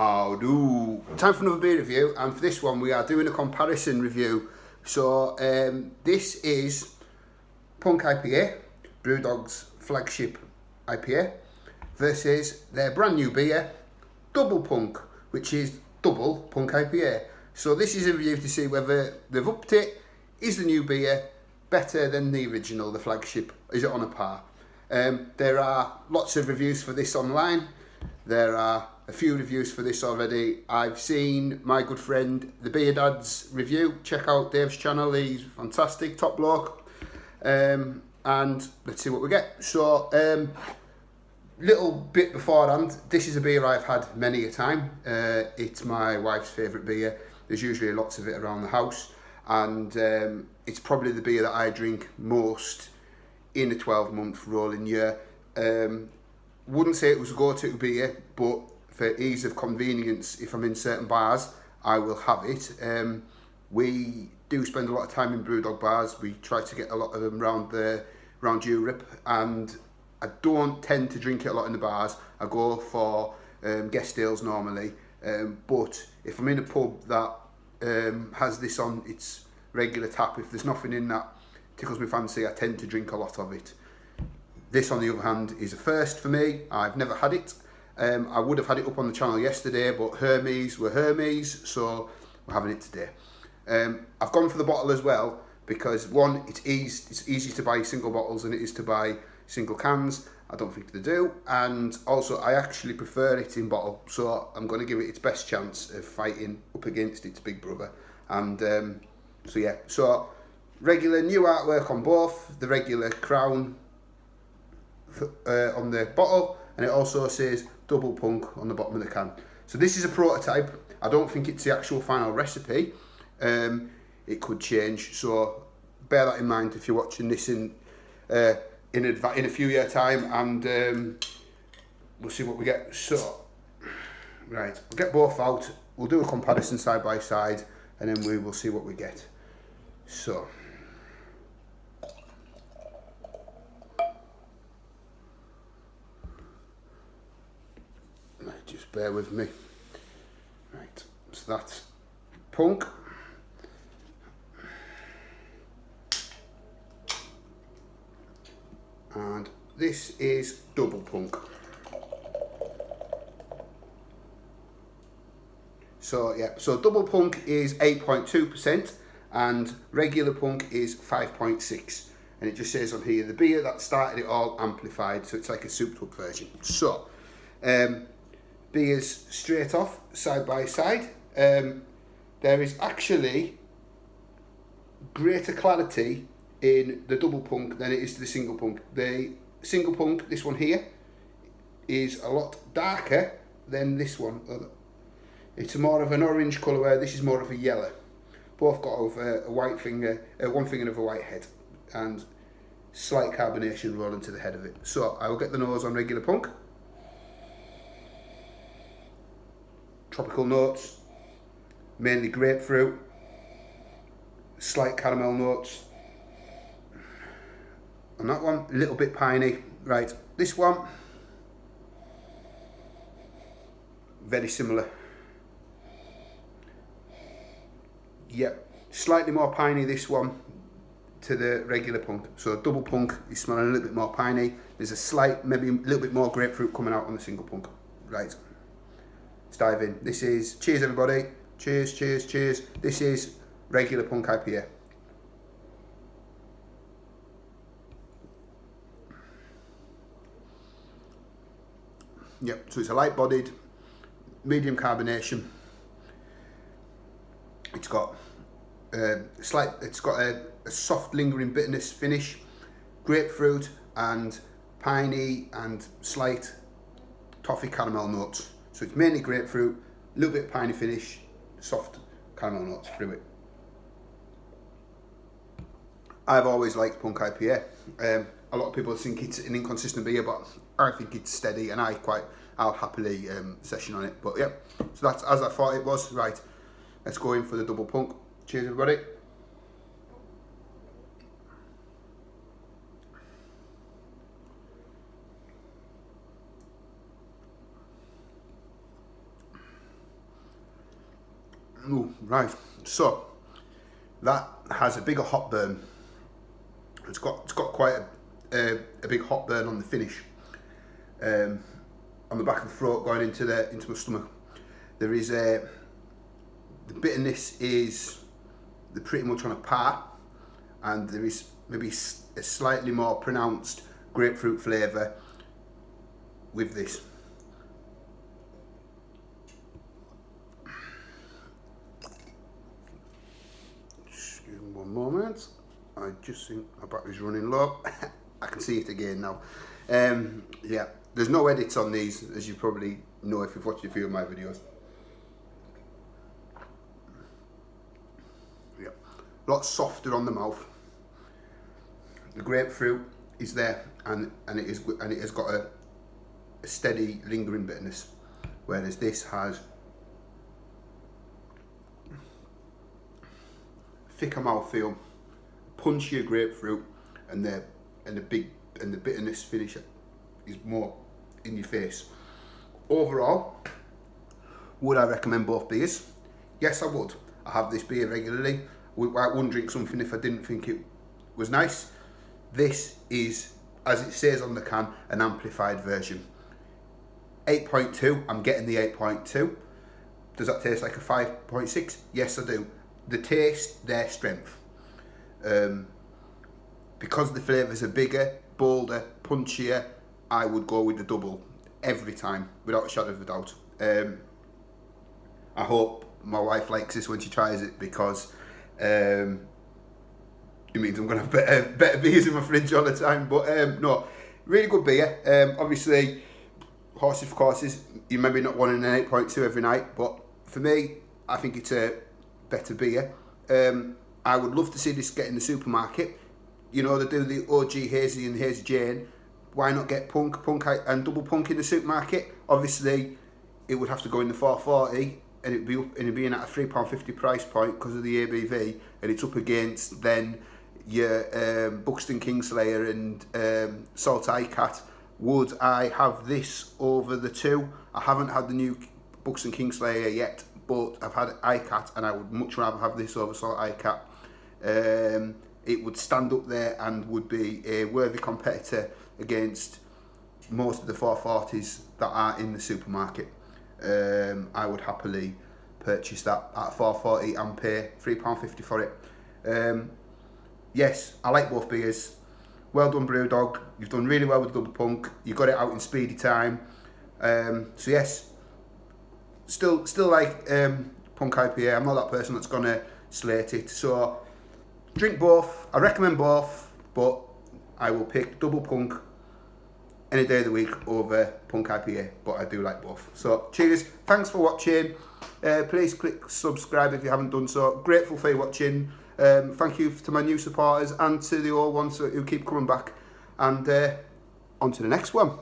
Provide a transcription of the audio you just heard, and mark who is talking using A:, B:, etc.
A: How do? Time for another beer review, and for this one we are doing a comparison review. So this is Punk IPA, Brewdog's flagship IPA, versus their brand new beer, Double Punk, which is Double Punk IPA. So this is a review to see whether they've upped it. Is the new beer better than the original, the flagship? Is it on a par? There are lots of reviews for this online. There are a few reviews for this already. I've seen my good friend the Beer Dad's review. Check out Dave's channel, he's fantastic, top bloke. And let's see what we get. So, little bit beforehand, this is a beer I've had many a time. It's my wife's favourite beer. There's usually lots of it around the house, and it's probably the beer that I drink most in a 12-month rolling year. Wouldn't say it was a go-to beer, but for ease of convenience, if I'm in certain bars, I will have it. We do spend a lot of time in Brewdog bars. We try to get a lot of them around Europe, and I don't tend to drink it a lot in the bars. I go for guest ales normally, but if I'm in a pub that has this on its regular tap, if there's nothing in that tickles my fancy, I tend to drink a lot of it. This, on the other hand, is a first for me. I've never had it. I would have had it up on the channel yesterday, but Hermes were Hermes, so we're having it today. I've gone for the bottle as well because, one, it's easy to buy single bottles than it is to buy single cans. I don't think they do. And also, I actually prefer it in bottle, so I'm going to give it its best chance of fighting up against its big brother. And so regular new artwork on both, the regular crown on the bottle, and it also says Double Punk on the bottom of the can. So this is a prototype. I don't think it's the actual final recipe. It could change, so bear that in mind if you're watching this in a few years time, and we'll see what we get. So right, we'll get both out, we'll do a comparison side by side, and then we will see what we get. So just bear with me. Right, so that's Punk. And this is Double Punk. So yeah, so Double Punk is 8.2% and regular Punk is 5.6%. And it just says on here, the beer that started it all amplified, so it's like a souped up version. So, beers straight off, side by side. There is actually greater clarity in the Double Punk than it is to the Single Punk. The Single Punk, this one here, is a lot darker than this one. It's more of an orange colour, where this is more of a yellow. Both got over a white finger, one finger of a white head, and slight carbonation rolling to the head of it. So I will get the nose on regular Punk. Tropical notes, mainly grapefruit, slight caramel notes. On that one, a little bit piney. Right, this one, very similar. Yep, slightly more piney this one to the regular Punk. So Double Punk is smelling a little bit more piney. There's a slight, maybe a little bit more grapefruit coming out on the Single Punk. Right, let's dive in. This is, cheers everybody. Cheers, cheers, cheers. This is regular Punk IPA. Yep, so it's a light-bodied, medium carbonation. It's got a soft lingering bitterness finish, grapefruit and piney and slight toffee caramel notes. So it's mainly grapefruit, a little bit of piney finish, soft caramel notes through it. I've always liked Punk IPA. A lot of people think it's an inconsistent beer, but I think it's steady, and I'll happily session on it. But yeah, so that's as I thought it was. Right, let's go in for the Double Punk. Cheers everybody. Ooh, right, so that has a bigger hot burn. It's got quite a big hot burn on the finish, on the back of the throat going into my stomach. There is the bitterness is pretty much on a par, and there is maybe a slightly more pronounced grapefruit flavour with this. Just give me one moment. I just think my battery's running low. I can see it again now. Yeah, there's no edits on these, as you probably know if you've watched a few of my videos. Yeah, a lot softer on the mouth. The grapefruit is there, and it has got a steady lingering bitterness, whereas this has thicker mouthfeel, punchier grapefruit, and the bitterness finish is more in your face. Overall, would I recommend both beers? Yes, I would. I have this beer regularly. I wouldn't drink something if I didn't think it was nice. This is, as it says on the can, an amplified version. 8.2, I'm getting the 8.2. Does that taste like a 5.6? Yes, I do. The taste, their strength. Because the flavours are bigger, bolder, punchier, I would go with the double every time, without a shadow of a doubt. I hope my wife likes this when she tries it, because it means I'm going to have better beers in my fridge all the time. But no, really good beer. Obviously, horses for courses, you maybe not wanting an 8.2 every night, but for me, I think it's a better beer. I would love to see this get in the supermarket. You know, they do the OG Hazy and Hazy Jane. Why not get Punk and Double Punk in the supermarket? Obviously, it would have to go in the 440, and it'd be in at a £3.50 price point because of the ABV, and it's up against then your Buxton Kingslayer and Salt ICAT. Would I have this over the two? I haven't had the new Buxton Kingslayer yet, but I've had ICAT, and I would much rather have this over Salt ICAT. It would stand up there and would be a worthy competitor against most of the 440s that are in the supermarket. I would happily purchase that at 440 and pay £3.50 for it. Yes, I like both beers. Well done, Brewdog. You've done really well with Double Punk. You got it out in speedy time. So yes, still like Punk IPA. I'm not that person that's gonna slate it. So drink both. I recommend both, but I will pick Double Punk any day of the week over Punk IPA, but I do like both. So cheers, thanks for watching. Please click subscribe if you haven't done so. Grateful for you watching. Thank you to my new supporters and to the old ones who keep coming back. And on to the next one.